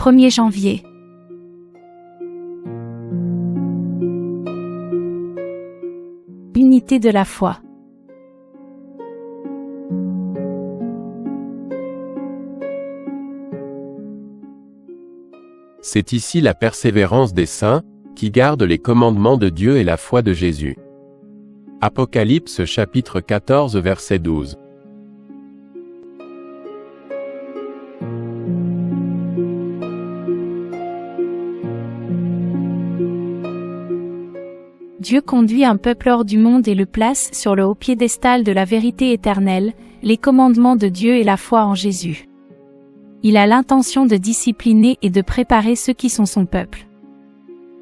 1er janvier. Unité de la foi. C'est ici la persévérance des saints, qui gardent les commandements de Dieu et la foi de Jésus. Apocalypse chapitre 14 verset 12. Dieu conduit un peuple hors du monde et le place sur le haut piédestal de la vérité éternelle, les commandements de Dieu et la foi en Jésus. Il a l'intention de discipliner et de préparer ceux qui sont son peuple.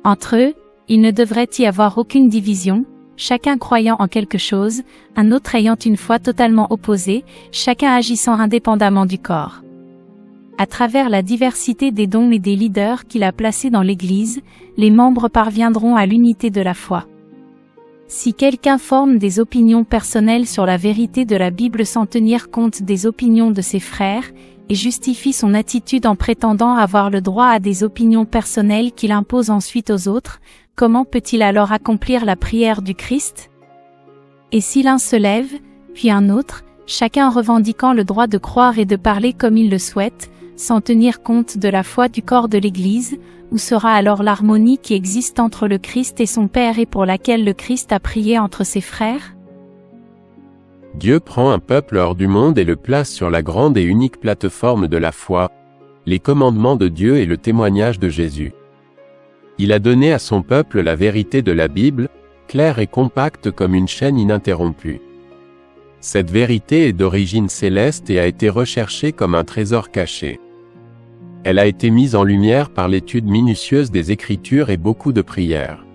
Entre eux, il ne devrait y avoir aucune division, chacun croyant en quelque chose, un autre ayant une foi totalement opposée, chacun agissant indépendamment du corps. À travers la diversité des dons et des leaders qu'il a placés dans l'Église, les membres parviendront à l'unité de la foi. Si quelqu'un forme des opinions personnelles sur la vérité de la Bible sans tenir compte des opinions de ses frères, et justifie son attitude en prétendant avoir le droit à des opinions personnelles qu'il impose ensuite aux autres, comment peut-il alors accomplir la prière du Christ? Et si l'un se lève, puis un autre, chacun revendiquant le droit de croire et de parler comme il le souhaite, sans tenir compte de la foi du corps de l'Église, où sera alors l'harmonie qui existe entre le Christ et son Père et pour laquelle le Christ a prié entre ses frères? Dieu prend un peuple hors du monde et le place sur la grande et unique plateforme de la foi, les commandements de Dieu et le témoignage de Jésus. Il a donné à son peuple la vérité de la Bible, claire et compacte comme une chaîne ininterrompue. Cette vérité est d'origine céleste et a été recherchée comme un trésor caché. Elle a été mise en lumière par l'étude minutieuse des Écritures et beaucoup de prières.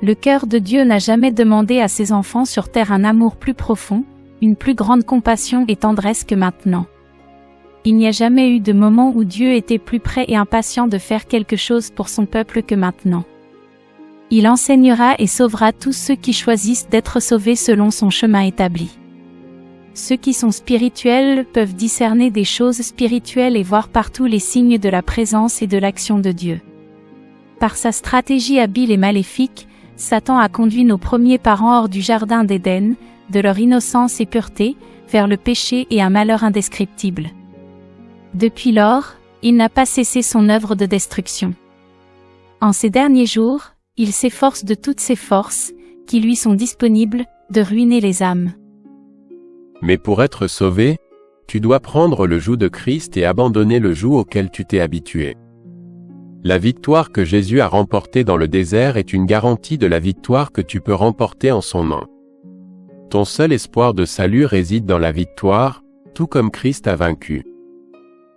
Le cœur de Dieu n'a jamais demandé à ses enfants sur terre un amour plus profond, une plus grande compassion et tendresse que maintenant. Il n'y a jamais eu de moment où Dieu était plus prêt et impatient de faire quelque chose pour son peuple que maintenant. Il enseignera et sauvera tous ceux qui choisissent d'être sauvés selon son chemin établi. Ceux qui sont spirituels peuvent discerner des choses spirituelles et voir partout les signes de la présence et de l'action de Dieu. Par sa stratégie habile et maléfique, Satan a conduit nos premiers parents hors du jardin d'Éden, de leur innocence et pureté, vers le péché et un malheur indescriptible. Depuis lors, il n'a pas cessé son œuvre de destruction. En ces derniers jours, il s'efforce de toutes ses forces, qui lui sont disponibles, de ruiner les âmes. Mais pour être sauvé, tu dois prendre le joug de Christ et abandonner le joug auquel tu t'es habitué. La victoire que Jésus a remportée dans le désert est une garantie de la victoire que tu peux remporter en son nom. Ton seul espoir de salut réside dans la victoire, tout comme Christ a vaincu.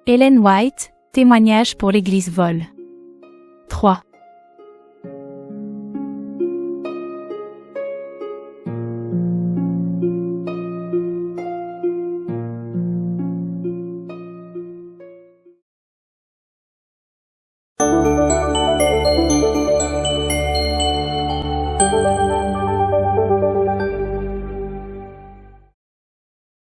Ellen White, témoignage pour l'Église Vol. 3.